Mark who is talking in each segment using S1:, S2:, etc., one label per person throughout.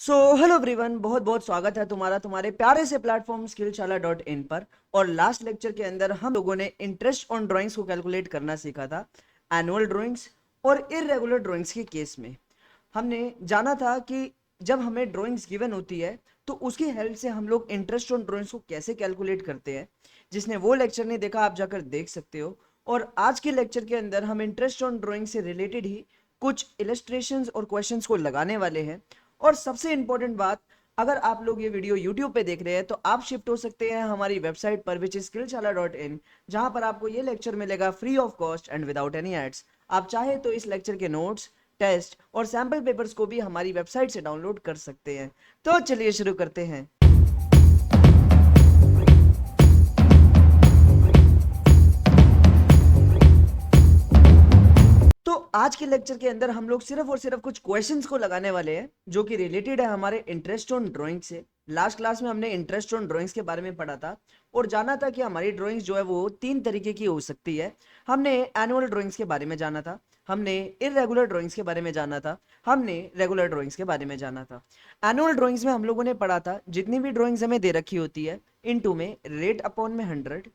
S1: Hello everyone, बहुत बहुत स्वागत है तुम्हारा तुम्हारे प्यारे से प्लेटफॉर्म skillshala.in पर। और लास्ट लेक्चर के अंदर हम लोगों ने इंटरेस्ट ऑन ड्राइंग्स को कैलकुलेट करना सीखा था, एनुअल ड्राइंग्स और इरेगुलर ड्राइंग्स के केस में। हमने जाना था कि जब हमें ड्राइंग्स गिवन होती है तो उसकी हेल्प से हम लोग इंटरेस्ट ऑन ड्राइंग्स को कैसे कैलकुलेट करते हैं। जिसने वो लेक्चर नहीं देखा आप जाकर देख सकते हो। और आज के लेक्चर के अंदर हम इंटरेस्ट ऑन ड्राइंग से रिलेटेड ही कुछ इलस्ट्रेशंस और क्वेश्चंस को लगाने वाले हैं। और सबसे इंपॉर्टेंट बात, अगर आप लोग ये वीडियो यूट्यूब पे देख रहे हैं तो आप शिफ्ट हो सकते हैं हमारी वेबसाइट पर विच इज skillshala.in, जहां पर आपको ये लेक्चर मिलेगा free of cost and without any ads. आप चाहे तो इस लेक्चर के नोट्स, टेस्ट और सैम्पल पेपर्स को भी हमारी वेबसाइट से डाउनलोड कर सकते हैं। तो चलिए शुरू करते हैं। तो आज के लेक्चर के अंदर हम लोग सिर्फ और सिर्फ कुछ क्वेश्चंस को लगाने वाले हैं जो कि रिलेटेड है हमारे इंटरेस्ट ऑन ड्राइंग से। लास्ट क्लास में हमने इंटरेस्ट ऑन ड्राइंग्स के बारे में पढ़ा था और जाना था कि हमारी ड्राइंग्स जो है वो तीन तरीके की हो सकती है। हमने एनुअल ड्राइंग्स के बारे में जाना था, हमने इरेगुलर ड्राइंग्स के बारे में जाना था, हमने रेगुलर ड्राइंग्स के बारे में जाना था। एनुअल ड्राइंग्स में हम लोगों ने पढ़ा था जितनी भी ड्राइंग्स हमें दे रखी होती है इनटू में रेट अपॉन में 100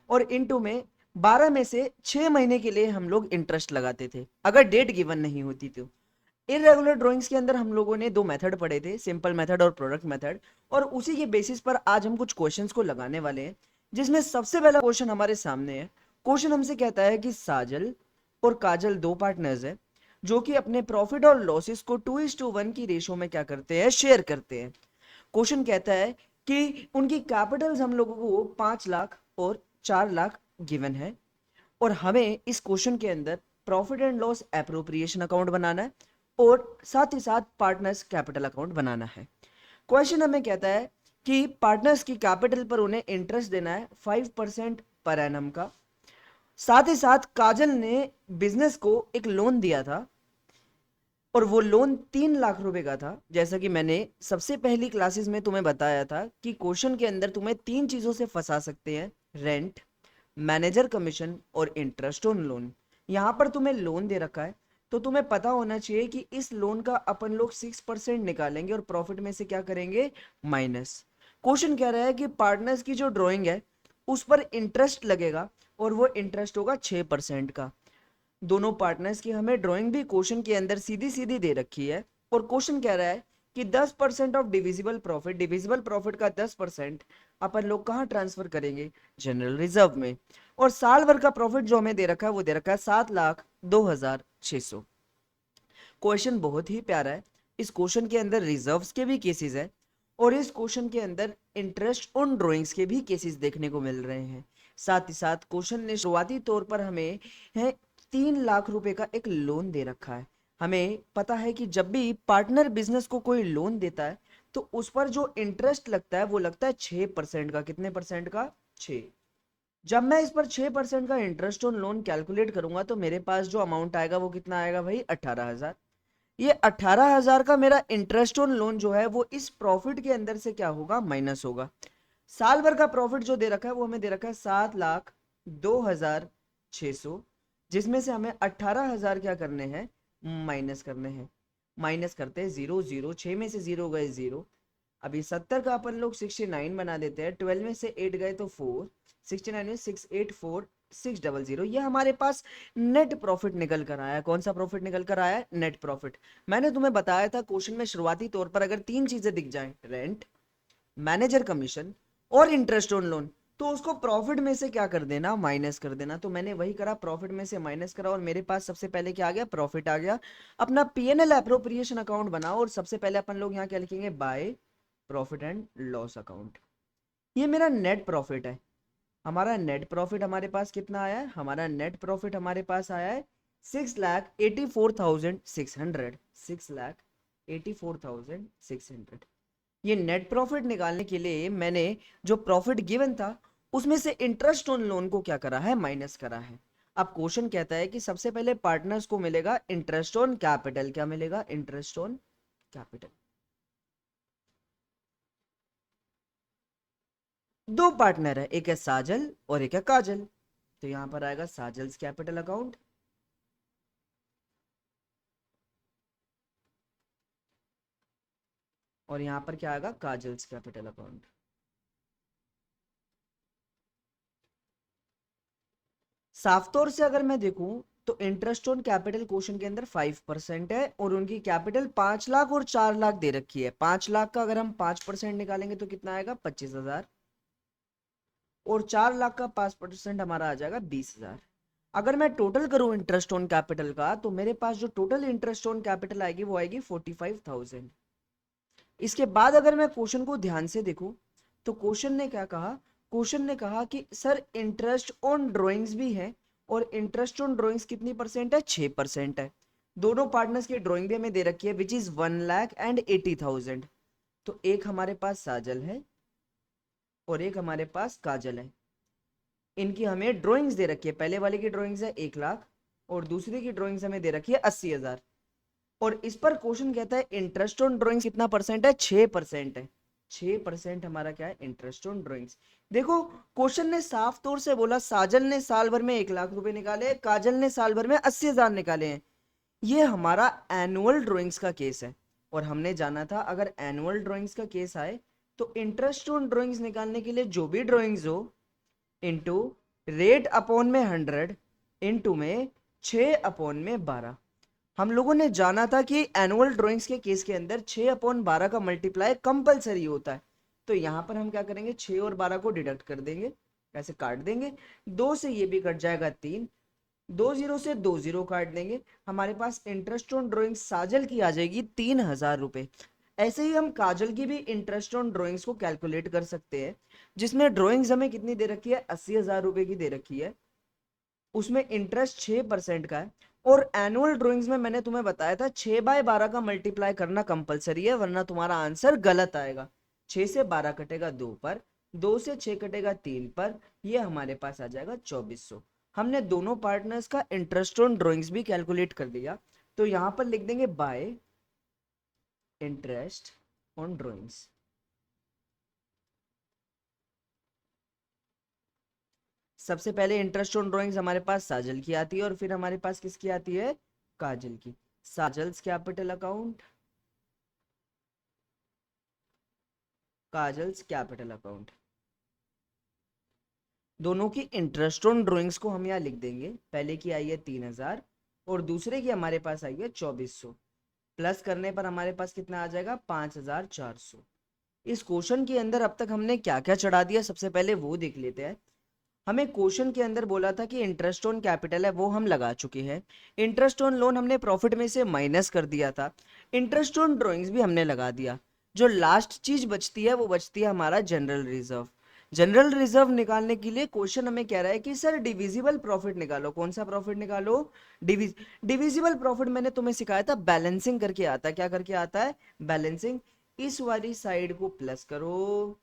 S1: और इनटू में 12 में से 6 महीने के लिए हम लोग इंटरेस्ट लगाते थे अगर डेट गिवन नहीं होती तो। इरेगुलर ड्राइंग्स के अंदर हम लोगों ने दो मेथड पढ़े थे, सिंपल मेथड और प्रोडक्ट मेथड। और उसी के बेसिस पर आज हम कुछ क्वेश्चंस को लगाने वाले हैं, जिसमें सबसे पहला क्वेश्चन हमारे सामने है। क्वेश्चन हमसे कहता है कि साजल और काजल दो पार्टनर्स है जो कि अपने प्रॉफिट और लॉसेस को 2:1 की रेशो में क्या करते हैं, शेयर करते हैं। क्वेश्चन कहता है कि उनकी कैपिटल्स हम लोगों को 5 लाख और 4 लाख गिवन है और हमें इस क्वेश्चन के अंदर profit and loss appropriation account बनाना है और साथ ही साथ पार्टनर्स कैपिटल अकाउंट बनाना है। क्वेश्चन हमें कहता है कि पार्टनर्स की कैपिटल पर उन्हें इंटरेस्ट देना है 5% पर एनम का। साथ ही साथ काजल ने बिजनेस को एक लोन दिया था और वो लोन 3 लाख रुपए का था। जैसा कि मैंने सबसे पहली क्लासेस में तुम्हें बताया था कि क्वेश्चन के अंदर तुम्हें तीन चीजों से फंसा सकते हैं, रेंट, मैनेजर कमीशन और इंटरेस्ट ऑन लोन। यहां पर तुम्हें लोन दे रखा है तो तुम्हें पता होना चाहिए कि इस लोन का अपन लोग 6% निकालेंगे और प्रॉफिट में से क्या करेंगे, माइनस। क्वेश्चन कह रहा है कि पार्टनर्स की जो ड्राइंग है उस पर इंटरेस्ट लगेगा और वो इंटरेस्ट होगा 6% का। दोनों पार्टनर्स की हमें ड्राइंग भी क्वेश्चन के अंदर सीधी सीधी दे रखी है और क्वेश्चन कह रहा है कि 10% ऑफ डिविजिबल प्रॉफिट का 10% अपन लोग कहाँ ट्रांसफर करेंगे, जनरल रिजर्व में। और साल भर का प्रॉफिट जो हमें दे रखा है वो दे रखा है 7,02,600। क्वेश्चन बहुत ही प्यारा है। इस क्वेश्चन के अंदर रिजर्व्स के भी केसेस है और इस क्वेश्चन के अंदर इंटरेस्ट ऑन ड्राइंग्स के भी केसेस देखने को मिल रहे हैं। साथ ही साथ क्वेश्चन ने शुरुआती तौर पर हमें है 3 लाख रुपए का एक लोन दे रखा है। हमें पता है कि जब भी पार्टनर बिजनेस को कोई लोन देता है तो उस पर जो इंटरेस्ट लगता है वो लगता है 6% का। कितने परसेंट का, 6। जब मैं इस पर 6% का इंटरेस्ट ऑन लोन कैलकुलेट करूंगा तो मेरे पास जो अमाउंट आएगा वो कितना आएगा भाई, 18,000। ये 18,000 का मेरा इंटरेस्ट ऑन लोन जो है वो इस प्रॉफिट के अंदर से क्या होगा, माइनस होगा। साल भर का प्रॉफिट जो दे रखा है वो हमें दे रखा है 7,02,600, जिसमें से हमें 18,000 क्या करने हैं, माइनस करने हैं। माइनस करते हैं, जीरो जीरो, 6 में से जीरो गए जीरो। अभी 70 का अपन लोग 69 बना देते हैं, 12 में से 8 गए तो 4, 69 में 684,600। ये हमारे पास नेट प्रॉफिट निकल कर आया। कौन सा प्रॉफिट निकल कर आया, नेट प्रॉफिट। मैंने तुम्हें बताया था क्वेश्चन में शुरुआती तौर पर अगर तीन चीजें दिख जाएं, रेंट, मैनेजर कमीशन और इंटरेस्ट ऑन लोन, तो उसको प्रॉफिट में से क्या कर देना, माइनस कर देना। तो मैंने वही करा, प्रॉफिट में से माइनस करा और मेरे पास सबसे पहले क्या आ गया, प्रॉफिट आ गया। अपना पीएनएल एप्रोप्रिएशन अकाउंट बनाओ और सबसे पहले अपन लोग यहाँ क्या लिखेंगे, by profit and loss account. ये मेरा नेट प्रॉफिट है। हमारा नेट प्रॉफिट हमारे पास कितना आया है, हमारा नेट प्रॉफिट हमारे पास आया है 6,84,600। 6,84,600। ये नेट प्रॉफिट निकालने के लिए मैंने जो प्रॉफिट गिवन था उसमें से इंटरेस्ट ऑन लोन को क्या करा है, माइनस करा है। अब क्वेश्चन कहता है कि सबसे पहले पार्टनर्स को मिलेगा इंटरेस्ट ऑन कैपिटल। क्या मिलेगा, इंटरेस्ट ऑन कैपिटल। दो पार्टनर है, एक है साजल और एक है काजल, तो यहां पर आएगा साजल्स कैपिटल अकाउंट। और यहाँ पर क्या आएगा, काजल्स कैपिटल अकाउंट। साफ तौर से अगर मैं देखूं तो इंटरेस्ट ऑन कैपिटल क्वेश्चन के अंदर 5% है और उनकी कैपिटल 5 लाख और 4 लाख दे रखी है। 5 लाख का अगर हम 5% निकालेंगे तो कितना आएगा, 25,000, और 4 लाख का 5% हमारा आ जाएगा 20,000। अगर मैं टोटल करूं इंटरेस्ट ऑन कैपिटल का तो मेरे पास जो टोटल इंटरेस्ट ऑन कैपिटल आएगी वो आएगी 45,000। इसके बाद अगर मैं क्वेश्चन को ध्यान से देखूं तो क्वेश्चन ने क्या कहा, क्वेश्चन ने कहा कि सर इंटरेस्ट ऑन ड्राइंग्स भी है और इंटरेस्ट ऑन ड्राइंग्स कितनी परसेंट है, 6% है। दोनों पार्टनर्स की ड्राइंग भी हमें दे रखी है विच इज 1,80,000। तो एक हमारे पास साजल है और एक हमारे पास काजल है। इनकी हमें ड्राइंग्स दे रखी है, पहले वाले की ड्राइंग्स है 1 लाख और दूसरे की ड्राइंग्स हमें दे रखी है 80,000। और इस पर क्वेश्चन कहता है इंटरेस्ट ऑन ड्राइंग्स कितना परसेंट है, 6% है। 6% हमारा क्या है, इंटरेस्ट ऑन ड्राइंग्स। देखो क्वेश्चन ने साफ तौर से बोला साजल ने साल भर में 1 लाख रुपए निकाले, काजल ने साल भर में 80,000 निकाले हैं। ये हमारा एनुअल ड्राइंग्स का केस है और हमने जाना था अगर एनुअल ड्राइंग्स का केस आए तो इंटरेस्ट ऑन ड्राइंग्स निकालने के लिए जो भी ड्राइंग्स हो इंटू रेट अपॉन में 100 इंटू में 6/12। हम लोगों ने जाना था कि एनुअल ड्राइंग्स के केस के अंदर 6/12 का मल्टीप्लाई कंपलसरी होता है। तो यहां पर हम क्या करेंगे, 6 और 12 को डिडक्ट कर देंगे, कैसे काट देंगे, 2 से ये भी कट जाएगा 3, 2 जीरो से 2 जीरो काट देंगे। हमारे पास इंटरेस्ट ऑन ड्राइंग साजल की आ जाएगी 3,000 रुपए। ऐसे ही हम काजल की भी इंटरेस्ट ऑन ड्राइंग्स को कैलकुलेट कर सकते हैं, जिसमें ड्राइंग्स हमें कितनी दे रखी है, 80,000 रुपए की दे रखी है, उसमें इंटरेस्ट 6% का है। और एनुअल ड्राइंग्स में मैंने तुम्हें बताया था 6/12 का मल्टीप्लाई करना कंपलसरी है वरना तुम्हारा आंसर गलत आएगा। 6 से 12 कटेगा 2 पर, 2 से 6 कटेगा 3 पर, ये हमारे पास आ जाएगा 2400। हमने दोनों पार्टनर्स का इंटरेस्ट ऑन ड्राइंग्स भी कैलकुलेट कर दिया। तो यहां पर लिख देंगे बाय इंटरेस्ट ऑन ड्राइंग्स। सबसे पहले इंटरेस्ट ऑन ड्राइंग्स हमारे पास साजल की आती है और फिर हमारे पास किसकी आती है, काजल की। Sajal's capital account, Kajal's capital account, दोनों की इंटरेस्ट ऑन ड्राइंग्स को हम यहाँ लिख देंगे। पहले की आई है 3,000 और दूसरे की हमारे पास आई है 2400। प्लस करने पर हमारे पास कितना आ जाएगा, 5,400। इस क्वेश्चन के अंदर अब तक हमने क्या क्या चढ़ा दिया सबसे पहले वो देख लेते हैं। हमें क्वेश्चन के अंदर बोला था कि इंटरेस्ट ऑन कैपिटल है वो हम लगा चुके हैं, इंटरेस्ट ऑन लोन हमने प्रॉफिट में से माइनस कर दिया था, इंटरेस्ट ऑन ड्राइंग्स भी हमने लगा दिया। जो लास्ट चीज बचती है वो बचती है हमारा जनरल रिजर्व। जनरल रिजर्व निकालने के लिए क्वेश्चन हमें कह रहा है कि सर डिविजिबल प्रॉफिट निकालो। कौन सा प्रॉफिट निकालो, डिविजिबल प्रॉफिट। मैंने तुम्हें सिखाया था बैलेंसिंग करके आता है, क्या करके आता है, बैलेंसिंग। इस वाली साइड को प्लस करो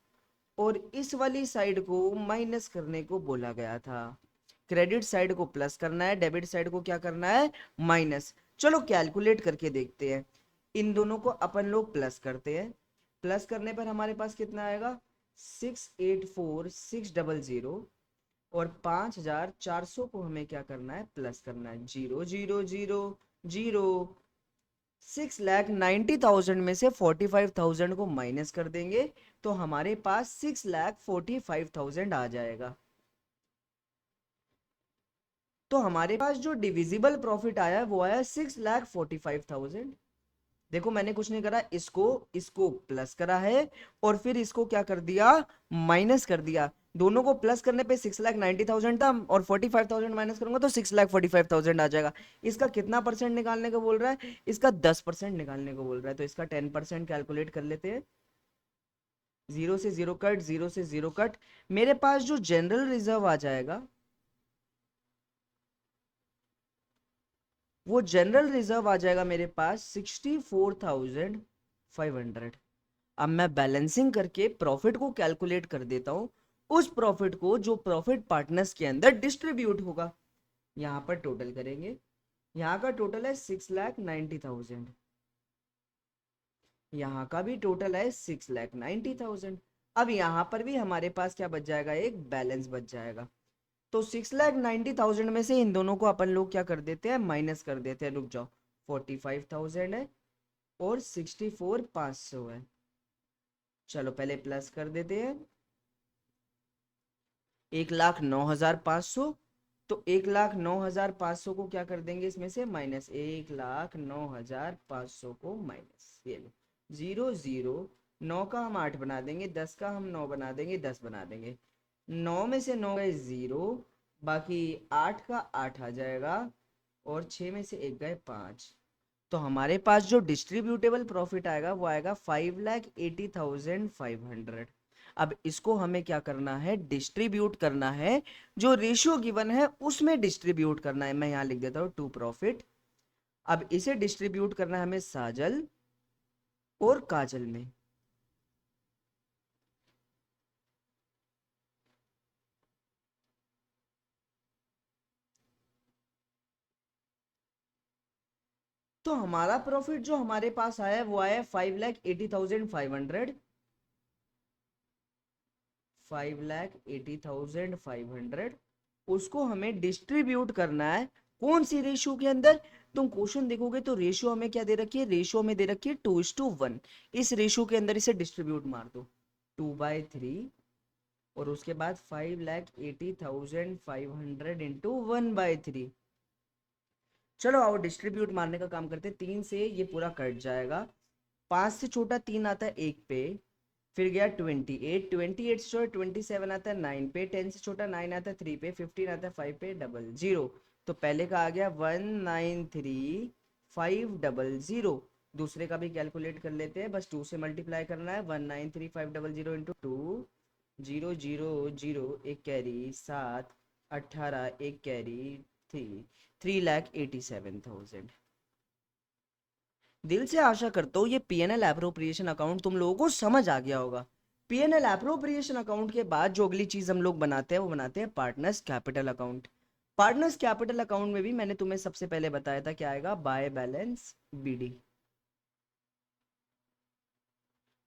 S1: और इस वाली साइड को माइनस करने को बोला गया था। क्रेडिट साइड को प्लस करना है, डेबिट साइड को क्या करना है, माइनस। चलो कैलकुलेट करके देखते हैं। इन दोनों को अपन लोग प्लस करते हैं, प्लस करने पर हमारे पास कितना आएगा, 684,600 और 5,400 को हमें क्या करना है, प्लस करना है। 0,0,0,0 6,90,000 में से 45,000 को माइनस कर देंगे तो हमारे पास 6,45,000 आ जाएगा। तो हमारे पास जो डिविजिबल प्रॉफिट आया वो आया 6,45,000। देखो मैंने कुछ नहीं करा, इसको इसको प्लस करा है और फिर इसको क्या कर दिया, माइनस कर दिया। दोनों को प्लस करने पे 6,90,000 था और 45,000 माइनस करूंगा तो 6,45,000 आ जाएगा। इसका कितना परसेंट निकालने को बोल रहा है, इसका 10% निकालने को बोल रहा है। तो इसका 10% कैलकुलेट कर लेते हैं। 0 से 0 कट, 0 से 0 कट, मेरे पास जो जनरल रिजर्व आ जाएगा वो जनरल रिजर्व आ जाएगा मेरे पास 64,500। अब मैं बैलेंसिंग करके प्रॉफिट को कैलकुलेट कर देता हूं, उस प्रॉफिट को जो प्रॉफिट पार्टनर्स के अंदर डिस्ट्रीब्यूट होगा। यहां पर टोटल करेंगे, यहां का टोटल है 6,90,000, यहां का भी टोटल है 6,90,000। अब यहां पर भी हमारे पास क्या बच जाएगा, एक बैलेंस बच जाएगा। तो 6,90,000 में से इन दोनों को अपन लोग क्या कर देते हैं, माइनस कर देते हैं। रुक जाओ, 45,000 है और 64,500 है। चलो पहले प्लस कर देते हैं। 1,09,500। तो 1,09,500 को क्या कर देंगे इसमें से माइनस, 1,09,500 को माइनस, ये लो, 0 0। 9 का हम 8 बना देंगे, 10 का हम 9 बना देंगे, 10 बना देंगे। 9 में से 9 गए 0, बाकी 8 का 8 आ जाएगा, और 6 में से 1 गए 5। तो हमारे पास जो डिस्ट्रीब्यूटेबल प्रॉफिट आएगा वो आएगा 5,80,500। अब इसको हमें क्या करना है, डिस्ट्रीब्यूट करना है, जो रेशियो गिवन है उसमें डिस्ट्रीब्यूट करना है। मैं यहां लिख देता हूं टू प्रॉफिट। अब इसे डिस्ट्रीब्यूट करना है हमें साजल और काजल में। तो हमारा प्रॉफिट जो हमारे पास आया है वो आया 5,80,500। 5,80,500 उसको हमें डिस्ट्रीब्यूट करना है कौन सी रेशियो के अंदर। तुम क्वेश्चन देखोगे तो रेशियो हमें क्या दे रखी है, रेशियो में दे रखी है 2:1। इस रेशियो के अंदर इसे डिस्ट्रीब्यूट मार दो, 2/3, और उसके बाद 5,80,500 इंटू 1/3। चलो आओ डिस्ट्रीब्यूट मारने का काम करते हैं। 3 से ये पूरा कट जाएगा, 5 से छोटा 3 आता है 1 पे, फिर गया 28, 28 से छोटा 27 आता है 9 पे, 10 से छोटा 9 आता है 3 पे, 15 आता है 5 पे, 00। तो पहले का आ गया 193,500। दूसरे का भी कैलकुलेट कर लेते हैं, बस 2 से मल्टीप्लाई करना है। 193,500 इंटू 2, 0 0 0, एक कैरी 7, 18, एक कैरी 3, 3,87,000। दिल से आशा करता हूँ ये पीएनएल एप्रोप्रिएशन अकाउंट तुम लोगों को समझ आ गया होगा। पीएनएल एप्रोप्रिएशन अकाउंट के बाद जो अगली चीज हम लोग बनाते हैं वो बनाते हैं partners capital account. Partners capital account में भी मैंने तुम्हें सबसे पहले बताया था क्या आएगा, बाय बैलेंस बीडी।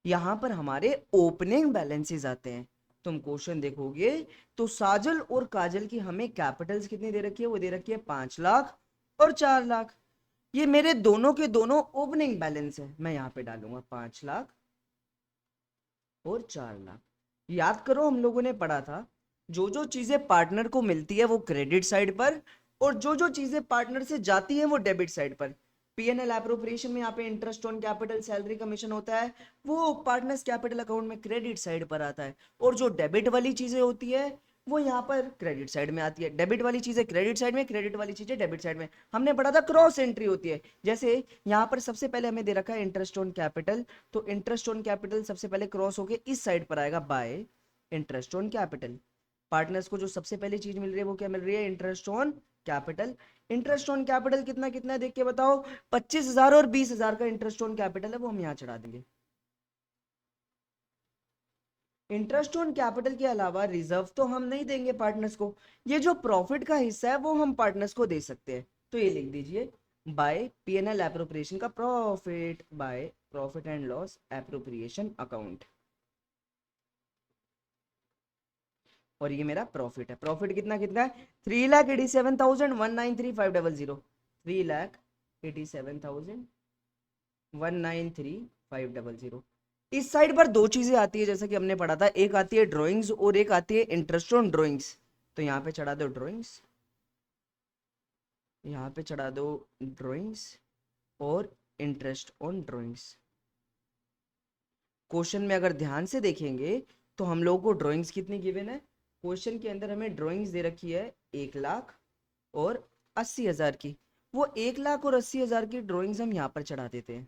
S1: यहाँ पर हमारे ओपनिंग बैलेंसेस आते हैं। तुम क्वेश्चन देखोगे तो साजल और काजल की हमें कैपिटल्स कितनी दे रखी है, वो दे रखी है 5 लाख और 4 लाख। ये मेरे दोनों के दोनों ओपनिंग बैलेंस है, मैं यहाँ पे डालूंगा 5 लाख और 4 लाख। याद करो हम लोगों ने पढ़ा था, जो जो चीजें पार्टनर को मिलती है वो क्रेडिट साइड पर, और जो जो चीजें पार्टनर से जाती है वो डेबिट साइड पर। पीएनएल एप्रोप्रिएशन में यहाँ पे interest on capital, salary, commission होता है, वो पार्टनर्स कैपिटल अकाउंट में क्रेडिट साइड पर आता है। और जो डेबिट वाली चीजें होती है वो यहाँ पर क्रेडिट साइड में आती है। डेबिट वाली चीजें क्रेडिट साइड में, क्रेडिट वाली चीजें डेबिट साइड में। हमने पढ़ा था क्रॉस एंट्री होती है। जैसे यहाँ पर सबसे पहले हमें दे रखा है इंटरेस्ट ऑन कैपिटल, तो इंटरेस्ट ऑन कैपिटल सबसे पहले क्रॉस होके इस साइड पर आएगा bye interest on capital. Partners को जो सबसे पहली चीज मिल रही है वो क्या मिल रही है, interest on capital. Interest on capital कितना कितना है देख के बताओ, 25,000 और 20,000 का इंटरेस्ट ऑन कैपिटल है, वो हम यहाँ चढ़ा देंगे। इंटरेस्ट ऑन कैपिटल के अलावा रिजर्व तो हम नहीं देंगे पार्टनर्स को, ये जो प्रॉफिट का हिस्सा है वो हम पार्टनर्स को दे सकते हैं। तो ये लिख दीजिए, बाय पीएनएल एप्रोप्रिएशन का profit, by profit and loss appropriation account. और ये मेरा प्रॉफिट है। प्रॉफिट कितना कितना है, 3,87,193,500। 3,87,193,500। इस साइड पर दो चीजें आती है जैसा कि हमने पढ़ा था, एक आती है ड्राइंग्स और एक आती है इंटरेस्ट ऑन ड्राइंग्स। तो यहाँ पे चढ़ा दो ड्राइंग्स, यहाँ पे चढ़ा दो ड्राइंग्स और इंटरेस्ट ऑन ड्राइंग्स। क्वेश्चन में अगर ध्यान से देखेंगे तो हम लोगों को ड्राइंग्स कितनी गिवन है, क्वेश्चन के अंदर हमें ड्राइंग्स दे रखी है 1 लाख और 80,000 की। वो 1 लाख और 80,000 की ड्राइंग्स हम यहाँ पर चढ़ा देते हैं।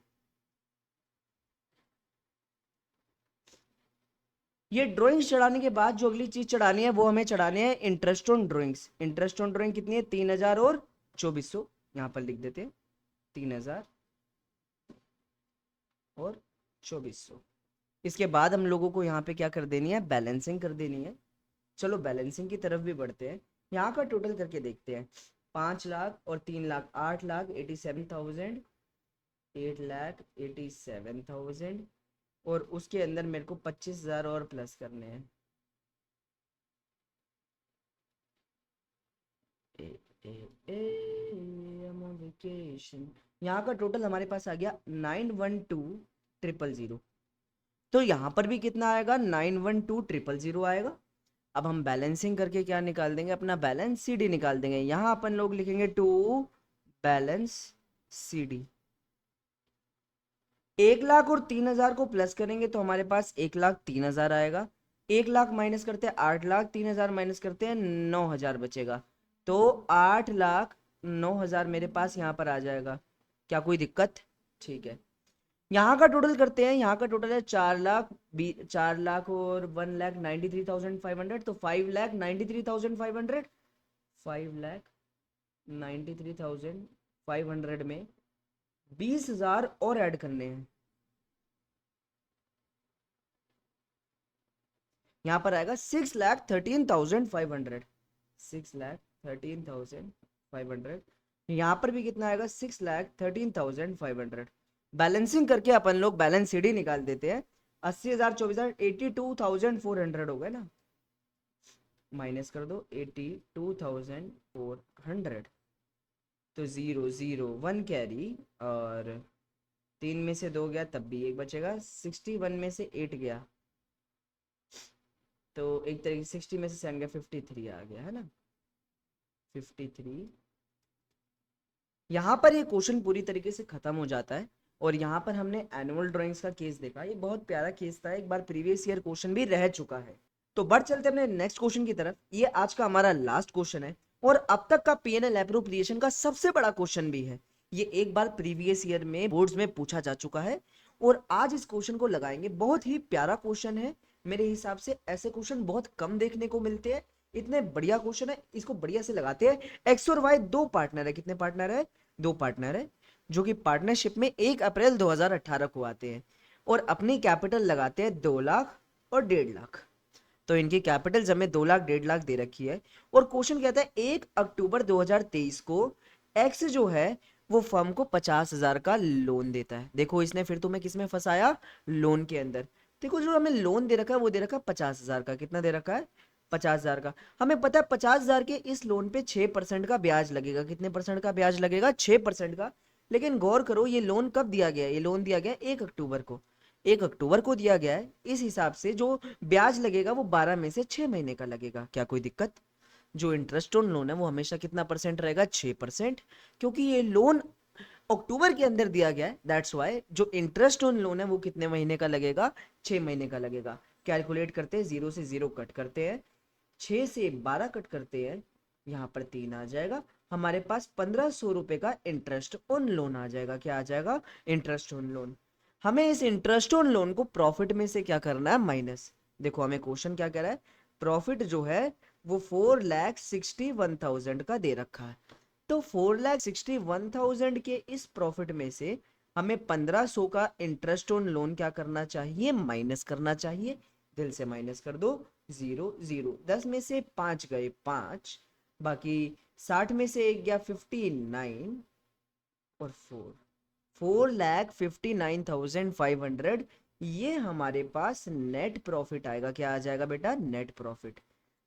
S1: ये ड्राइंग्स चढ़ाने के बाद जो अगली चीज चढ़ानी है वो हमें चढ़ानी है interest on drawings. Interest on drawing कितनी है, 3,000 और 2,400, यहाँ पर लिख देते हैं 3,000 और 2,400। इसके बाद हम लोगों को यहाँ पे क्या कर देनी है, बैलेंसिंग कर देनी है। चलो बैलेंसिंग की तरफ भी बढ़ते हैं, यहाँ का टोटल करके देखते हैं। 5 लाख और 3 लाख, 8,87,000, 8,87,000, और उसके अंदर मेरे को 25,000 और प्लस करने हैं। यहाँ का टोटल हमारे पास आ गया 912,000। तो यहाँ पर भी कितना आएगा, 912000 आएगा। अब हम बैलेंसिंग करके क्या निकाल देंगे, अपना बैलेंस सीडी निकाल देंगे। यहाँ अपन लोग लिखेंगे टू बैलेंस सीडी। 1,00,000 और 3,000 को प्लस करेंगे तो हमारे पास 1,03,000 आएगा। 1,00,000 माइनस करते हैं 8,00,000, 3,000 माइनस करते हैं 9,000 बचेगा। तो 8,09,000 मेरे पास यहाँ पर आ जाएगा। क्या कोई दिक्कत? ठीक है। यहाँ का टोटल करते हैं। यहाँ का टोटल है 4,00,000 और 1,93,500, तो 5,93,500। 5,93,500 में 20,000 और ऐड करने हैं। यहाँ पर आएगा 6,13,500। 6,13,500। यहाँ पर भी कितना आएगा, 6,13,500। बैलेंसिंग करके अपन लोग बैलेंस सीडी निकाल देते हैं। 80,000 24,000 82,400 हो गए ना, माइनस कर दो 82,400। तो 001 कैरी, और 3 में से 2 गया तब भी 1 बचेगा। 61 में से 8 गया तो एक तरीके से 60 में से 7 गया, 53 आ गया है ना, 53। यहाँ पर ये क्वेश्चन पूरी तरीके से खत्म हो जाता है। और यहाँ पर हमने एनुअल ड्राइंग्स का केस देखा, ये बहुत प्यारा केस था, एक बार प्रीवियस ईयर क्वेश्चन भी रह चुका है। तो बढ़ चलते अपने नेक्स्ट क्वेश्चन की तरफ। ये आज का हमारा लास्ट क्वेश्चन है और अब तक का पीएनएल एप्रोप्रिएशन का सबसे बड़ा क्वेश्चन भी है। ये एक बार प्रीवियस ईयर में बोर्ड्स में पूछा जा चुका है और आज इस क्वेश्चन को लगाएंगे। बहुत ही प्यारा क्वेश्चन है, मेरे हिसाब से ऐसे क्वेश्चन बहुत कम देखने को मिलते हैं। इतने बढ़िया क्वेश्चन है, इसको बढ़िया से लगाते हैं। एक्स और वाई दो पार्टनर है। कितने पार्टनर है? 2 पार्टनर है, जो कि पार्टनरशिप में 1 अप्रैल 2018 को आते हैं और अपनी कैपिटल लगाते हैं 2 लाख और 1.5 लाख। तो इनकी कैपिटल हमें 2 लाख 1.5 लाख दे रखी है और क्वेश्चन कहता है 1 अक्टूबर 2023 को एक्स जो है वो फर्म को 50,000 का लोन देता है। देखो इसने फिर तुम्हें किसमें फंसाया, लोन के अंदर। देखो जो हमें लोन दे रखा है वो दे रखा है 50,000 का। कितना दे रखा है? 50,000 का। हमें पता है 50,000 के इस लोन पे 6% का ब्याज लगेगा। कितने परसेंट का ब्याज लगेगा? 6% का। लेकिन गौर करो ये लोन कब दिया गया है? ये लोन दिया गया 1 अक्टूबर को। 1 अक्टूबर को दिया गया है, इस हिसाब से जो ब्याज लगेगा वो 12 में से 6 महीने का लगेगा। क्या कोई दिक्कत? जो इंटरेस्ट ऑन लोन है वो हमेशा कितना परसेंट रहेगा? 6%। क्योंकि ये लोन अक्टूबर के अंदर दिया गया है, दैट्स वाई जो इंटरेस्ट ऑन लोन है वो कितने महीने का लगेगा? 6 महीने का लगेगा। कैलकुलेट करते हैं, 0 से 0 कट करते हैं, 6 से 12 कट करते हैं, यहाँ पर 3 आ जाएगा। हमारे पास 1,500 रुपए का इंटरेस्ट ऑन लोन आ जाएगा। क्या आ जाएगा? Interest on loan. हमें इस इंटरेस्ट ऑन लोन को प्रॉफिट में से क्या करना है? माइनस। देखो हमें क्वेश्चन क्या कह रहा है, प्रॉफिट जो है वो 4,61,000 का दे रखा है। तो 4,61,000 के इस प्रॉफिट में से हमें 1,500 का इंटरेस्ट ऑन लोन क्या करना चाहिए? माइनस करना चाहिए। दिल से माइनस कर दो, 0 0। 10 में से 5 गए 5, बाकी 60 में से 1 गया 59 और 4,59,500। ये हमारे पास नेट प्रॉफिट आएगा। क्या आ जाएगा बेटा? Net profit.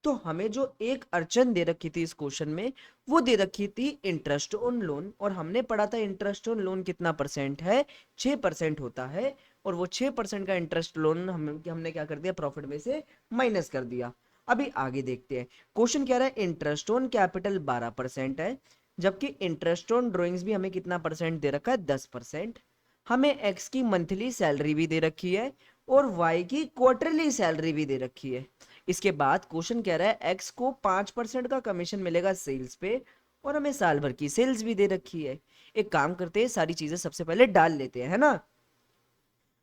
S1: तो हमें जो एक अड़चन दे रखी थी इस क्वेश्चन में वो दे रखी थी इंटरेस्ट ऑन लोन, और हमने पढ़ा था इंटरेस्ट ऑन लोन कितना परसेंट है? 6% होता है। और वो 6% का इंटरेस्ट लोन हमने क्या कर दिया? प्रॉफिट में से माइनस कर दिया। अभी आगे देखते हैं। क्वेश्चन कह रहा है इंटरेस्ट ऑन कैपिटल 12% है, जबकि इंटरेस्ट ऑन ड्रॉइंग्स भी हमें कितना परसेंट दे रखा है? 10%। हमें एक्स की मंथली सैलरी भी दे रखी है और वाई की क्वार्टरली सैलरी भी दे रखी है। इसके बाद क्वेश्चन कह रहा है एक्स को 5% का कमीशन मिलेगा सेल्स पे और हमें साल भर की सेल्स भी दे रखी है। एक काम करते हैं, सारी चीजें सबसे पहले डाल लेते हैं, है ना।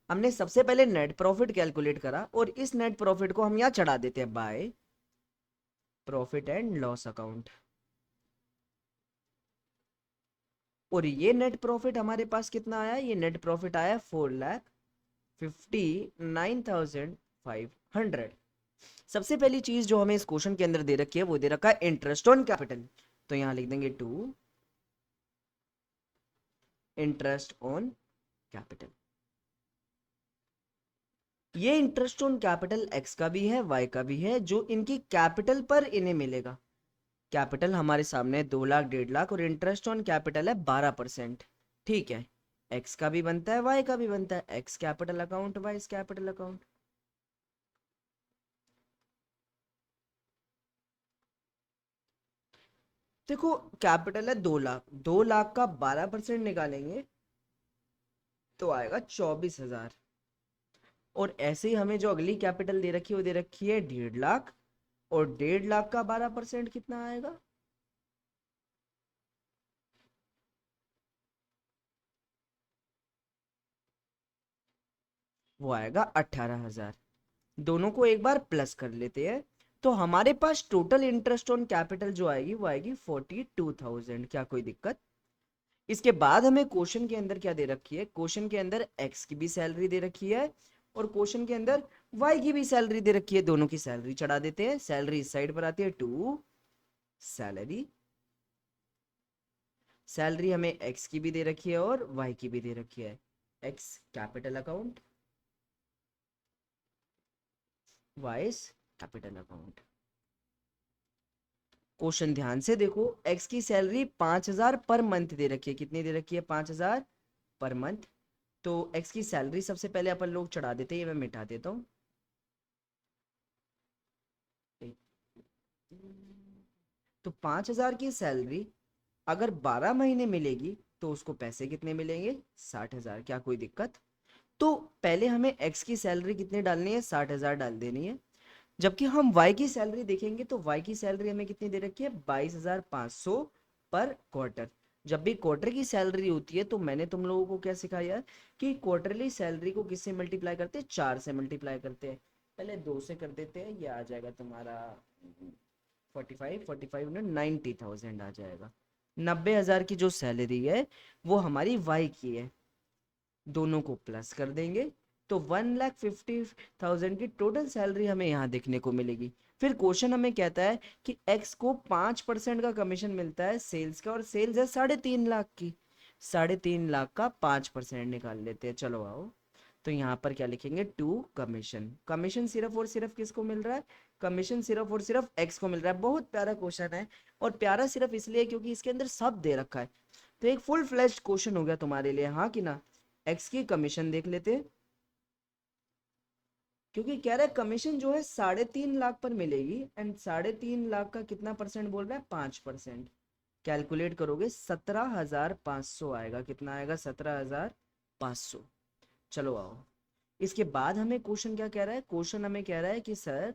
S1: हमने सबसे पहले नेट प्रॉफिट कैलकुलेट करा और इस नेट प्रॉफिट को हम यहाँ चढ़ा देते हैं by profit and loss account. और ये नेट प्रॉफिट हमारे पास कितना आया? ये नेट प्रॉफिट आया 4,59,500। सबसे पहली चीज जो हमें इस क्वेश्चन के अंदर दे रखी है वो दे रखा है इंटरेस्ट ऑन कैपिटल। तो यहां लिख देंगे 2 इंटरेस्ट ऑन कैपिटल। ये इंटरेस्ट ऑन कैपिटल एक्स का भी है, वाई का भी है, जो इनकी कैपिटल पर इन्हें मिलेगा। कैपिटल हमारे सामने 2 लाख 1.5 लाख और इंटरेस्ट ऑन कैपिटल है 12%। ठीक है। एक्स का भी बनता है, वाई का भी बनता है, X capital account, Y capital account. देखो कैपिटल है 2 लाख, 2 लाख का 12% निकालेंगे तो आएगा 24,000। और ऐसे ही हमें जो अगली कैपिटल दे रखी है वो दे रखी है 1.5 लाख, और 1.5 लाख का 12% कितना आएगा, वो आएगा 18,000। दोनों को एक बार प्लस कर लेते हैं, तो हमारे पास टोटल इंटरेस्ट ऑन कैपिटल जो आएगी वो आएगी 42,000। क्या कोई दिक्कत? इसके बाद हमें क्वेश्चन के अंदर क्या दे रखी है, क्वेश्चन के अंदर एक्स की भी सैलरी दे रखी है और क्वेश्चन के अंदर वाई की भी सैलरी दे रखी है। दोनों की सैलरी चढ़ा देते हैं, सैलरी इस साइड पर आती है टू सैलरी। सैलरी हमें एक्स की भी दे रखी है और वाई की भी दे रखी है, X capital account, Y capital account. Question ध्यान से देखो, एक्स की सैलरी 5,000 पर मंथ दे रखी है। कितनी दे रखी है? 5,000 पर मंथ। तो एक्स की सैलरी सबसे पहले अपन लोग चढ़ा देते हैं, ये मैं मिटा देता हूँ। तो 5,000 की सैलरी अगर 12 महीने मिलेगी तो उसको पैसे कितने मिलेंगे? 60,000। क्या कोई दिक्कत? तो पहले हमें एक्स की सैलरी कितनी डालनी है? 60,000 डाल देनी है। जबकि हम वाई की सैलरी देखेंगे तो वाई की सैलरी हमें कितनी दे रखी है? 22,500 पर क्वार्टर। जब भी क्वार्टर की सैलरी होती है तो मैंने तुम लोगों को क्या सिखाया कि क्वार्टरली सैलरी को किससे मल्टीप्लाई करते हैं? 4 से मल्टीप्लाई करते हैं। पहले 2 से कर देते हैं, ये आ जाएगा तुम्हारा 45 में 90,000 आ जाएगा। 90,000 की जो सैलरी है वो हमारी वाई की है। दोनों को प्लस कर देंगे तो 1,50,000 की टोटल सैलरी हमें यहाँ देखने को मिलेगी। फिर क्वेश्चन हमें कहता है कि एक्स को 5% का कमीशन मिलता है सेल्स का, और सेल्स है 3.5 लाख की। 3.5 लाख का 5% निकाल लेते हैं, चलो आओ। तो यहाँ पर क्या लिखेंगे? To commission. कमीशन सिर्फ और सिर्फ किसको मिल रहा है? कमीशन सिर्फ और सिर्फ एक्स को मिल रहा है। बहुत प्यारा क्वेश्चन है, और प्यारा सिर्फ इसलिए क्योंकि इसके अंदर सब दे रखा है। तो एक फुल फ्लैश्ड क्वेश्चन हो गया तुम्हारे लिए, हाँ कि ना। एक्स की कमीशन देख लेते हैं, क्योंकि कह रहा है कमीशन जो है 3.5 लाख पर मिलेगी, एंड 3.5 लाख का कितना परसेंट बोल रहा है? 5%। कैलकुलेट करोगे 17,500 आएगा। कितना आएगा? 17,500। चलो आओ। इसके बाद हमें क्वेश्चन क्या कह रहा है? क्वेश्चन हमें कह रहा है कि सर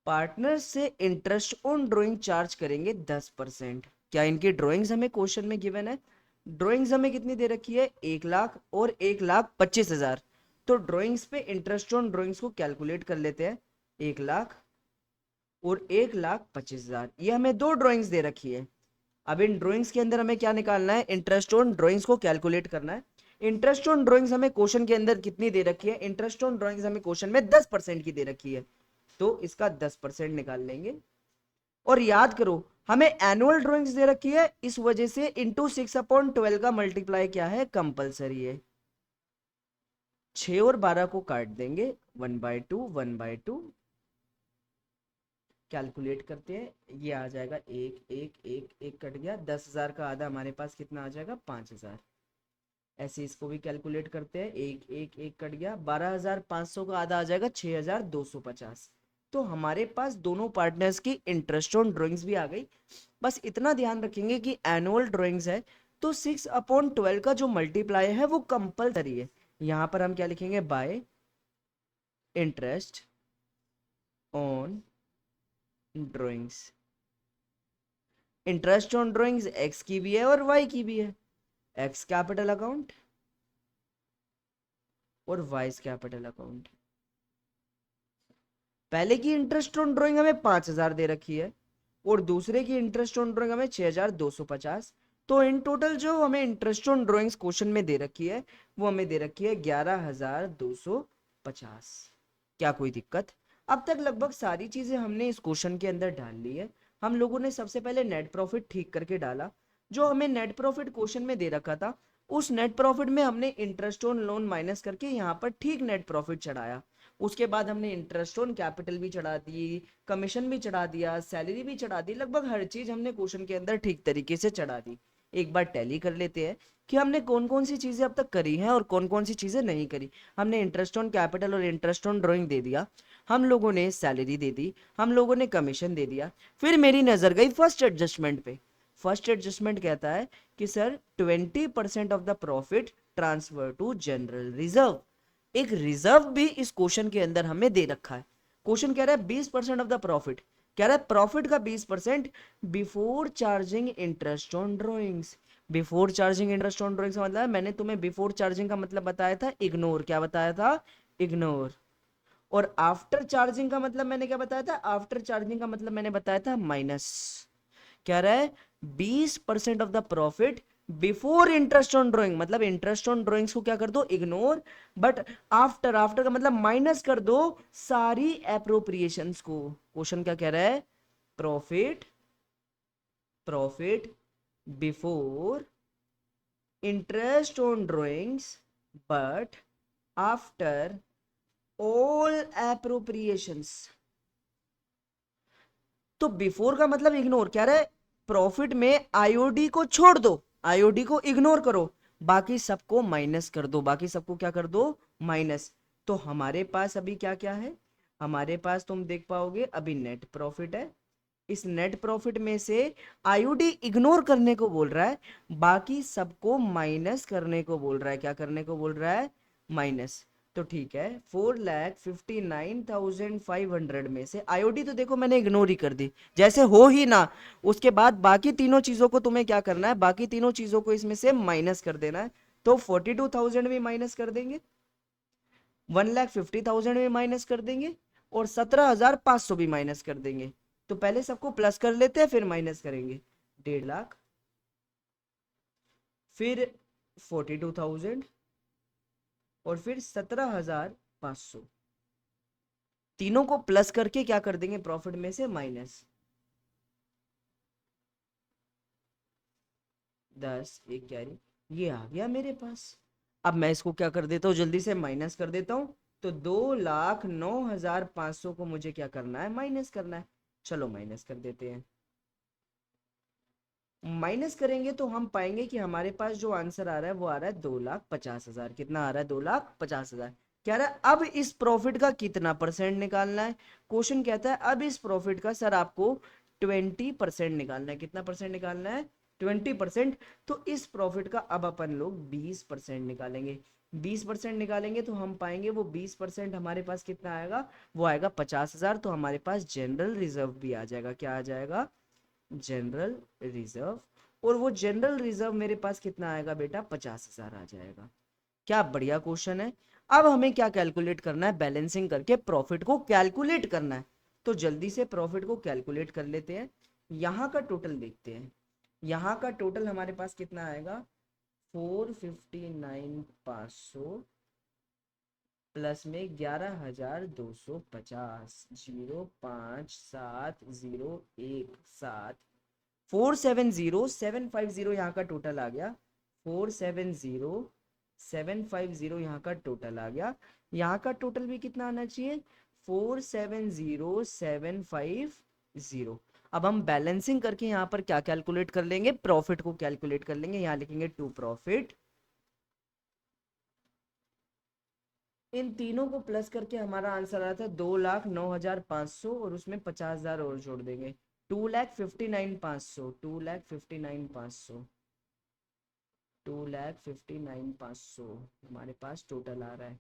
S1: पार्टनर से इंटरेस्ट ऑन ड्राइंग चार्ज करेंगे 10%। क्या इनकी ड्राइंग्स हमें क्वेश्चन में गिवन है? ड्राइंग्स हमें कितनी दे रखी है? 1 लाख और 1,25,000। तो ड्राइंग्स पे इंटरेस्ट ऑन ड्राइंग्स को कैलकुलेट कर लेते हैं। 1 लाख और 1,25,000, ये हमें दो ड्राइंग्स दे रखी है। अब इन ड्राइंग्स के अंदर हमें क्या निकालना है? इंटरेस्ट ऑन ड्राइंग्स को कैलकुलेट करना है। इंटरेस्ट ऑन ड्राइंग्स हमें क्वेश्चन के अंदर कितनी दे रखी है? इंटरेस्ट ऑन ड्राइंग्स हमें क्वेश्चन में 10% की दे रखी है, तो इसका 10% निकाल लेंगे। और याद करो हमें एनुअल ड्राइंग्स दे रखी है, इस वजह से इंटू 6/12 का मल्टीप्लाई क्या है? कंपलसरी है। 6 और 12 को काट देंगे, 1/2 1/2। कैलकुलेट करते हैं, ये आ जाएगा एक एक एक एक कट गया। 10,000 का आधा हमारे पास कितना आ जाएगा? 5,000। ऐसे इसको भी कैलकुलेट करते हैं, एक एक एक कट गया। 12,500 का आधा आ जाएगा 6,250। तो हमारे पास दोनों पार्टनर्स की इंटरेस्ट ऑन ड्राइंग्स भी आ गई। बस इतना ध्यान रखेंगे कि एनुअल ड्राइंग्स है तो 6/12 का जो मल्टीप्लाई है वो कंपलसरी है। यहां पर हम क्या लिखेंगे? Bye interest on drawings. Interest on drawings x की भी है और वाई की भी है, एक्स कैपिटल अकाउंट और वाई कैपिटल अकाउंट। पहले की इंटरेस्ट ऑन ड्राइंग हमें 5,000 दे रखी है और दूसरे की इंटरेस्ट ऑन ड्राइंग हमें 6,250। तो इन टोटल जो हमें इंटरेस्ट ऑन ड्राइंग्स क्वेश्चन में दे रखी है वो हमें दे रखी है 11,250। क्या कोई दिक्कत? अब तक लगभग सारी चीजें हमने इस क्वेश्चन के अंदर डाल ली है। हम लोगों ने सबसे पहले नेट प्रॉफिट ठीक करके डाला। जो हमें नेट प्रॉफिट क्वेश्चन में दे रखा था उस नेट प्रॉफिट में हमने इंटरेस्ट ऑन लोन माइनस करके यहाँ पर ठीक नेट प्रॉफिट चढ़ाया। उसके बाद हमने इंटरेस्ट ऑन कैपिटल भी चढ़ा दी, कमीशन भी चढ़ा दिया, सैलरी भी चढ़ा दी। लगभग हर चीज हमने क्वेश्चन के अंदर ठीक तरीके से चढ़ा दी। एक बार टैली कर लेते हैं कि हमने कौन कौन सी चीजें अब तक करी हैं और कौन कौन सी चीजें नहीं करी। हमने इंटरेस्ट ऑन कैपिटल और इंटरेस्ट ऑन ड्राइंग दे दिया, हम लोगों ने सैलरी दे दी, हम लोगों ने कमीशन दे दिया। फिर मेरी नजर गई फर्स्ट एडजस्टमेंट पे। फर्स्ट एडजस्टमेंट कहता है कि sir 20% of the profit transfer to general reserve. एक रिजर्व भी इस क्वेश्चन के अंदर हमें दे रखा है। क्वेश्चन कह रहा है 20% ऑफ द प्रॉफिट, कह रहा है प्रॉफिट का 20% before charging interest on drawings. Before charging interest on drawings का मतलब है, मैंने तुम्हें बिफोर चार्जिंग का मतलब बताया था इग्नोर। क्या बताया था? इग्नोर। और आफ्टर चार्जिंग का मतलब मैंने क्या बताया था? आफ्टर चार्जिंग का मतलब मैंने बताया था माइनस। कह रहा है 20% of the profit before interest on drawing, मतलब इंटरेस्ट ऑन ड्रॉइंग्स को क्या कर दो? इग्नोर। बट आफ्टर, आफ्टर का मतलब माइनस कर दो सारी एप्रोप्रिएशंस को। क्वेश्चन क्या कह रहा है? Profit, profit before interest on drawings but after all appropriations. तो बिफोर का मतलब इग्नोर। कह रहा है प्रॉफिट में आईओडी को छोड़ दो, आईओडी को इग्नोर करो, बाकी सबको माइनस कर दो, बाकी सबको क्या कर दो? माइनस। तो हमारे पास अभी क्या क्या है? हमारे पास तुम देख पाओगे अभी नेट प्रॉफिट है। इस नेट प्रॉफिट में से आईओडी इग्नोर करने को बोल रहा है, बाकी सबको माइनस करने को बोल रहा है। क्या करने को बोल रहा है? माइनस। तो ठीक है, 4,59,500 में से आईओडी तो देखो मैंने इग्नोर ही कर दी, जैसे हो ही ना। उसके बाद बाकी तीनों चीजों को तुम्हें क्या करना है? बाकी तीनों चीजों को इसमें से माइनस कर देना है। तो 42,000 भी माइनस कर देंगे, 1,50,000 भी माइनस कर देंगे, और 17,500 भी माइनस कर देंगे। तो पहले सबको प्लस कर लेते हैं फिर माइनस करेंगे। 1,50,000, फिर 42,000, और फिर 17,500। तीनों को प्लस करके क्या कर देंगे? प्रॉफिट में से माइनस। 10 एक कैरी, ये आ गया मेरे पास। अब मैं इसको क्या कर देता हूँ? जल्दी से माइनस कर देता हूँ। तो 2,09,500 को मुझे क्या करना है? माइनस करना है। चलो माइनस कर देते हैं। माइनस करेंगे तो हम पाएंगे कि हमारे पास जो आंसर आ रहा है वो आ रहा है 2,50,000। कितना आ रहा है? 2,50,000। कह रहा है अब इस प्रॉफिट का कितना परसेंट निकालना है? क्वेश्चन कहता है अब इस प्रॉफिट का सर आपको 20% निकालना है। कितना परसेंट निकालना है? 20%। तो इस प्रॉफिट का अब अपन लोग 20% निकालेंगे। 20% निकालेंगे तो हम पाएंगे वो 20% हमारे पास कितना आएगा? वो आएगा 50,000। तो हमारे पास जनरल रिजर्व भी आ जाएगा। क्या आ जाएगा? General reserve. और वो जनरल रिजर्व मेरे पास कितना आएगा बेटा? 50,000 आ जाएगा। क्या बढ़िया क्वेश्चन है। अब हमें क्या कैलकुलेट करना है? बैलेंसिंग करके प्रॉफिट को कैलकुलेट करना है। तो जल्दी से प्रॉफिट को कैलकुलेट कर लेते हैं। यहां का टोटल देखते हैं। यहां का टोटल हमारे पास कितना आएगा? 459,500 प्लस में 11,250, 05701 470,750 यहाँ का टोटल आ गया। 470,750 यहाँ का टोटल आ गया। यहाँ का टोटल भी कितना आना चाहिए? 470,750। अब हम बैलेंसिंग करके यहाँ पर क्या कैलकुलेट कर लेंगे? प्रॉफिट को कैलकुलेट कर लेंगे। यहाँ लिखेंगे टू प्रॉफिट। इन तीनों को प्लस करके हमारा आंसर आया था 2,09,500, और उसमें 50,000 और जोड़ देंगे। 2,59,500, 2,59,500, 2,59,500 हमारे पास टोटल आ रहा है।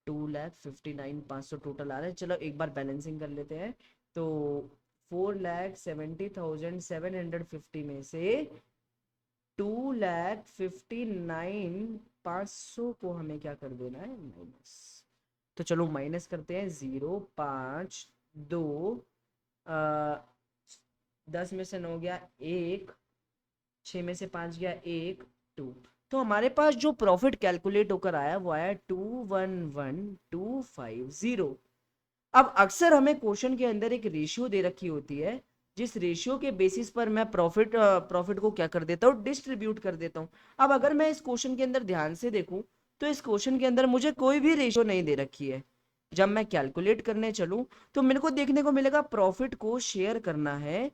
S1: 2,59,500 टोटल आ रहा है। चलो एक बार बैलेंसिंग कर लेते हैं। तो 4,70,750 में से 2,59,500 को हमें क्या कर देना है? माइनस। तो चलो माइनस करते हैं। 0,5,2, 10 में से 9 गया 1, 6 में से 5 गया 1, 2। तो हमारे पास जो प्रॉफिट कैलकुलेट होकर आया वो आया 211,250। अब अक्सर हमें क्वेश्चन के अंदर एक रेशियो दे रखी होती है, जिस रेशियो के बेसिस पर मैं प्रॉफिट को क्या कर देता हूँ? डिस्ट्रीब्यूट कर देता हूँ। अब अगर मैं इस क्वेश्चन के अंदर ध्यान से देखूं तो इस क्वेश्चन के अंदर मुझे कोई भी रेशियो नहीं दे रखी है। जब मैं कैलकुलेट करने चलूं तो मेरे को देखने को मिलेगा प्रॉफिट को शेयर करना है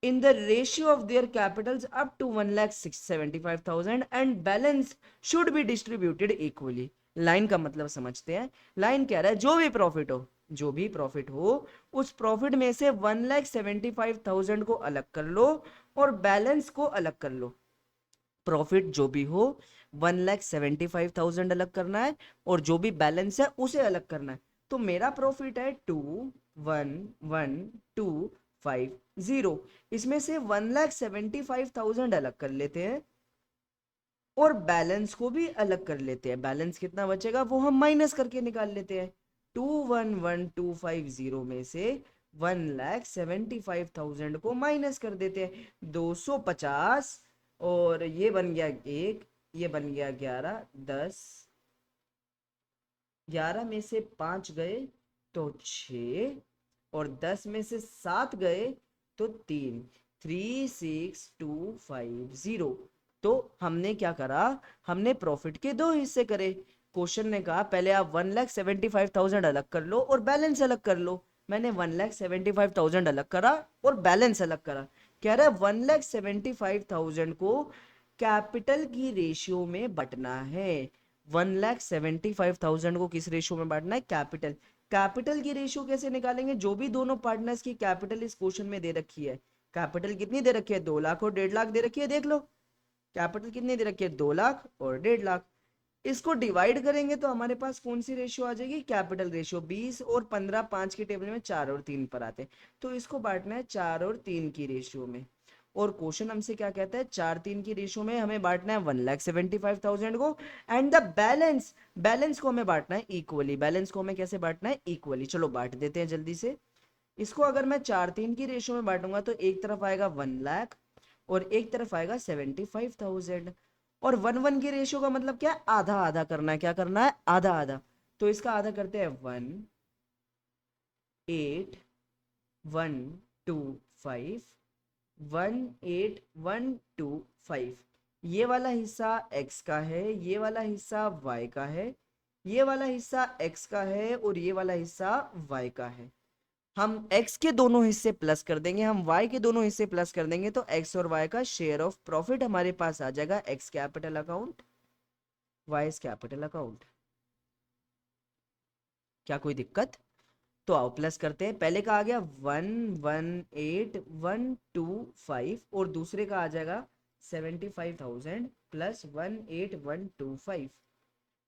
S1: in the ratio of their capitals up to 1,75,000 and balance should be distributed equally. Line का मतलब समझते हैं. लाइन कह रहा है जो भी प्रॉफिट हो उस प्रॉफिट में से 1,75,000 को अलग कर लो और बैलेंस को अलग कर लो. प्रॉफिट जो भी हो 1,75,000 अलग करना है और जो भी बैलेंस है उसे अलग करना है. तो मेरा प्रॉफिट है 2,1,1,2,5,0. इसमें से 1,75,000 अलग कर लेते हैं और बैलेंस को भी अलग कर लेते हैं. बैलेंस कितना बचेगा वो हम माइनस करके निकाल लेते हैं. 2,1,1,2,5,0 में से 1,75,000 को माइनस कर देते हैं. 250 और ये बन गया 1, ये बन गया 11, 10, 11 में से 5 गए तो 6 और 10 में से 7 गए तो 3. 3,6,2,5,0. तो हमने क्या करा, हमने प्रॉफिट के दो हिस्से करे. क्वेश्चन ने कहा पहले आप 1,75,000 अलग कर लो और बैलेंस अलग कर लो. मैंने 1,75,000 अलग करा और बैलेंस अलग करा. कह रहा है 1,75,000 को कैपिटल की रेशियो में बांटना है. 1,75,000 को किस रेशियो में बांटना है, कैपिटल. कैपिटल की रेशियो कैसे निकालेंगे, जो भी दोनों पार्टनर्स की कैपिटल इस क्वेश्चन में दे रखी है. कैपिटल कितनी दे रखी है, 2 लाख और 1.5 लाख दे रखी है. देख लो कैपिटल कितनी दे रखी है, 2 लाख और 1.5 लाख. इसको डिवाइड करेंगे तो हमारे पास कौन सी रेशियो आ जाएगी, कैपिटल रेशियो. 20 और 15 5 के टेबल में 4 और 3 पर आते हैं. तो इसको बांटना है 4 और 3 की रेशियो में. और क्वेश्चन हमसे क्या कहता है, 4-3 की रेशियो में हमें बांटना है 1,75,000 को. एंड द बैलेंस को हमें बांटना है इक्वली. बैलेंस को हमें कैसे बांटना है, इक्वली. चलो बांट देते हैं जल्दी से. इसको अगर मैं 4-3 की रेशियो में बांटूंगा तो एक तरफ आएगा 1 लाख और एक तरफ आएगा 75,000. और 1-1 की रेशियो का मतलब क्या है, आधा आधा करना है. क्या करना है, आधा आधा. तो इसका आधा करते हैं 1,8,1,2,5. 1,8,1,2,5. ये वाला हिस्सा x का है, ये वाला हिस्सा y का है, ये वाला हिस्सा x का है और ये वाला हिस्सा y का है. हम x के दोनों हिस्से प्लस कर देंगे, हम y के दोनों हिस्से प्लस कर देंगे तो x और y का शेयर ऑफ प्रॉफिट हमारे पास आ जाएगा. x capital account, y capital account. क्या कोई दिक्कत, तो आओ प्लस करते हैं. पहले का आ गया 1,1,8,1,2,5 और दूसरे का आ जाएगा 75,000 प्लस 1,8,1,2,5.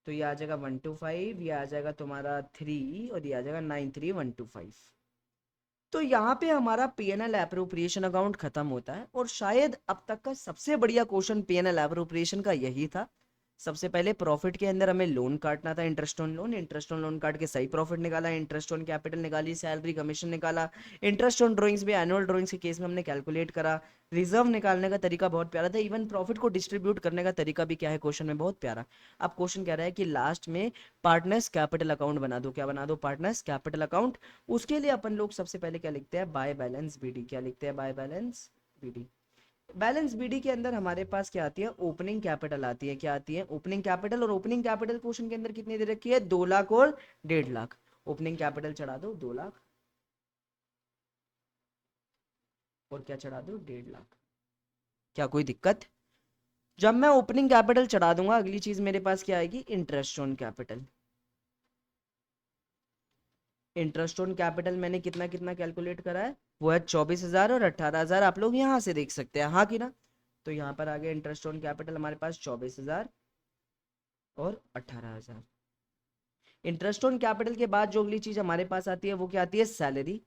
S1: तो ये आ जाएगा 125, ये आ जाएगा तुम्हारा 3 और ये आ जाएगा 93,125. तो यहाँ पे हमारा पीएनएल एप्रोप्रिएशन अकाउंट खत्म होता है और शायद अब तक का सबसे बढ़िया क्वेश्चन पीएनएल एप्रोप्रिएशन का यही था. सबसे पहले प्रॉफिट के अंदर हमें लोन काटना था, interest on loan. Interest on loan काट के सही प्रॉफिट निकाला, इंटरेस्ट ऑन कैपिटल निकाली, सैलरी कमीशन निकाला. इंटरेस्ट ऑन ड्राइंग्स भी एनुअल ड्राइंग्स के केस में हमने कैलकुलेट करा. रिजर्व निकालने का तरीका बहुत प्यारा था. इवन प्रॉफिट को डिस्ट्रीब्यूट करने का तरीका भी क्या है क्वेश्चन में, बहुत प्यारा. अब क्वेश्चन कह रहा है कि लास्ट में पार्टनर्स कैपिटल अकाउंट बना दो. क्या बना दो, पार्टनर्स कैपिटल अकाउंट. उसके लिए अपन लोग सबसे पहले क्या लिखते हैं, बाय बैलेंस बीडी. क्या लिखते हैं, by balance B D. Balance B D के अंदर हमारे पास क्या आती है, ओपनिंग कैपिटल आती है. क्या आती है, ओपनिंग कैपिटल. और ओपनिंग कैपिटल क्वेश्चन के अंदर कितनी दे रखी है, 2 लाख और 1.5 लाख. ओपनिंग कैपिटल चढ़ा दो 2 लाख और क्या चढ़ा दो, 1.5 लाख. क्या कोई दिक्कत, जब मैं ओपनिंग कैपिटल चढ़ा दूंगा अगली चीज मेरे पास क्या आएगी, interest on capital. Interest on capital मैंने कितना कितना कैलकुलेट करा है, वो है 24,000 और 18,000. आप लोग यहाँ से देख सकते हैं, हाँ कि ना. तो यहाँ पर आ गया इंटरेस्ट ऑन कैपिटल हमारे पास 24,000 और 18,000. इंटरेस्ट ऑन कैपिटल के बाद जो अगली चीज हमारे पास आती है वो क्या आती है, सैलरी.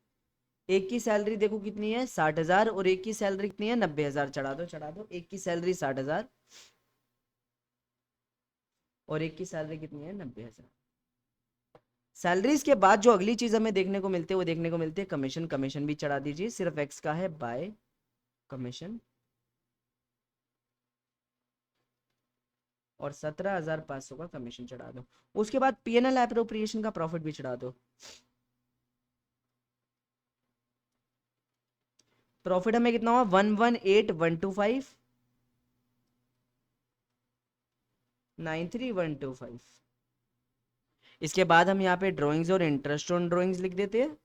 S1: एक की सैलरी देखो कितनी है, 60,000 और एक की सैलरी कितनी है, 90,000. चढ़ा दो. एक की सैलरी 60,000 और एक की सैलरी कितनी है, 90,000. सैलरीज के बाद जो अगली चीज हमें देखने को मिलती है वो देखने को मिलती है कमीशन. कमीशन भी चढ़ा दीजिए, सिर्फ एक्स का है बाय कमीशन. और 17,500 का कमीशन चढ़ा दो. उसके बाद पीएनएल एप्रोप्रिएशन का प्रॉफिट भी चढ़ा दो. प्रॉफिट हमें कितना हुआ, 1,18,125 93,125. इसके बाद हम यहाँ पे ड्राइंग्स और इंटरेस्ट ऑन ड्राइंग्स लिख देते हैं.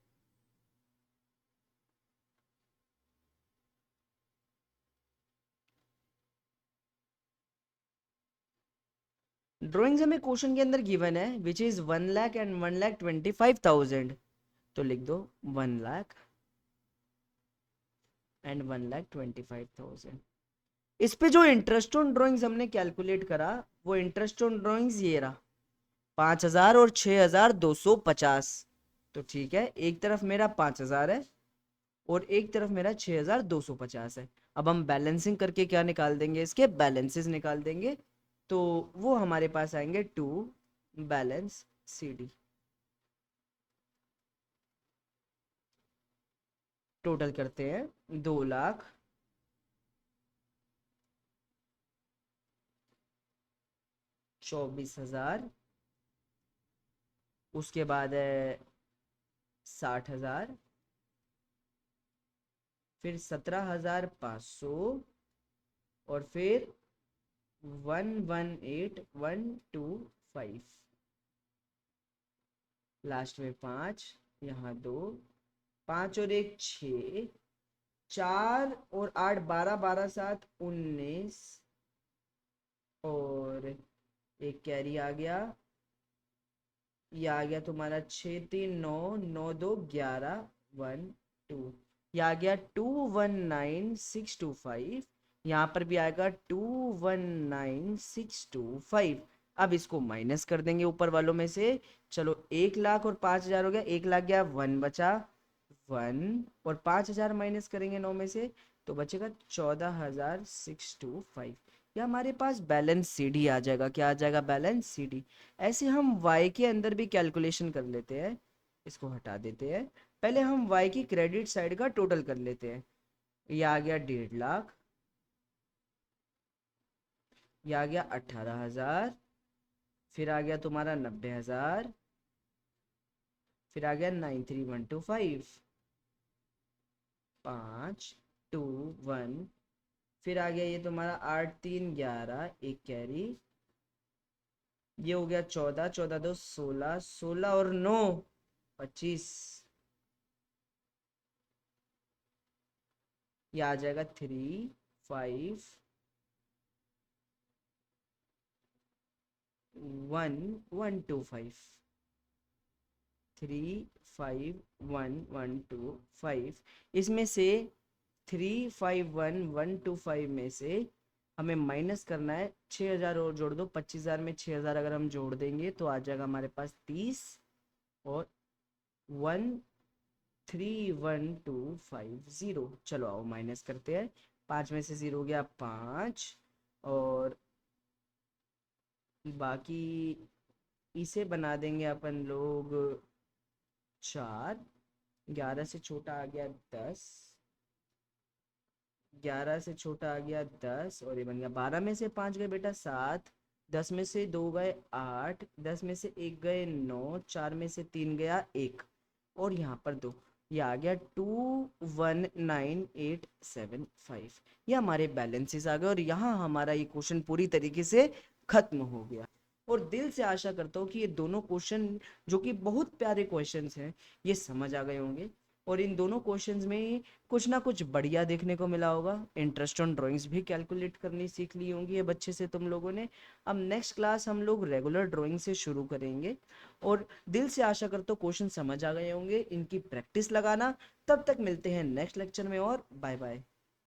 S1: ड्राइंग्स हमें क्वेश्चन के अंदर गिवन है विच इज 1 लाख एंड 1,25,000, तो लिख दो 1 लाख एंड 1,25,000। इस पे जो इंटरेस्ट ऑन ड्राइंग्स हमने कैलकुलेट करा वो इंटरेस्ट ऑन ड्राइंग्स ये रहा 5,000 और 6,250। तो ठीक है, एक तरफ मेरा 5,000 है और एक तरफ मेरा 6,250 है। अब हम बैलेंसिंग करके क्या निकाल देंगे, इसके बैलेंसेस निकाल देंगे, तो वो हमारे पास आएंगे to balance C D. Total करते हैं 2,24,000, उसके बाद है 60,000, फिर 17,500 और फिर 118,125, लास्ट में 5, यहाँ 2, 5 और 1 6, 4 और 8 12, 12 7 19 और एक कैरी आ गया, ये आ गया तुम्हारा 6 3 9 9 2 11 1 2, ये आ गया 219,625, यहाँ पर भी आएगा 219,625। अब इसको माइनस कर देंगे ऊपर वालों में से। चलो 1 लाख और 5,000 हो गया, 1 लाख गया, 1 बचा 1 और 5,000 माइनस करेंगे 9 में से तो बचेगा 14,625। या हमारे पास बैलेंस सीडी आ जाएगा। क्या आ जाएगा? Balance CD. ऐसे हम वाई के अंदर भी कैलकुलेशन कर लेते हैं, इसको हटा देते हैं। पहले हम वाई की क्रेडिट साइड का टोटल कर लेते हैं। ये आ गया 1,50,000, ये आ गया 18,000, फिर आ गया तुम्हारा 90,000, फिर आ गया 93,125, 5 2 1, फिर आ गया ये तुम्हारा 8 3 11, एक कैरी, ये हो गया 14 14 2 16, 16 और 9 25, ये आ जाएगा 3 5 1 1 2 5, 3 5 1 1 2 5। इसमें से 3 5 1 1 2 5 में से हमें माइनस करना है 6,000 और जोड़ दो। 25,000 में 6,000 अगर हम जोड़ देंगे तो आ जाएगा हमारे पास 30 और 131,250। चलो आओ माइनस करते हैं। 5 में से 0 गया 5 और बाकी इसे बना देंगे अपन लोग 4। 11 से छोटा आ गया 10, 11 से छोटा आ गया 10 और ये बन गया 12 में से 5 गए बेटा 7, 10 में से 2 गए 8, 10 में से 1 गए 9, 4 में से 3 गया 1 और यहाँ पर 2, ये आ गया 219,875। ये हमारे बैलेंसेस आ गए और यहाँ हमारा ये क्वेश्चन पूरी तरीके से खत्म हो गया। और दिल से आशा करता हूँ कि ये दोनों क्वेश्चन जो कि बहुत प्यारे क्वेश्चंस हैं ये समझ आ गए होंगे और इन दोनों क्वेश्चंस में कुछ ना कुछ बढ़िया देखने को मिला होगा। इंटरेस्ट ऑन ड्राइंग्स भी कैलकुलेट करनी सीख ली होंगी ये बच्चे से तुम लोगों ने। अब नेक्स्ट क्लास हम लोग रेगुलर ड्राइंग से शुरू करेंगे और दिल से आशा करता हूँ क्वेश्चन समझ आ गए होंगे। इनकी प्रैक्टिस लगाना। तब तक मिलते हैं नेक्स्ट लेक्चर में और बाय बाय।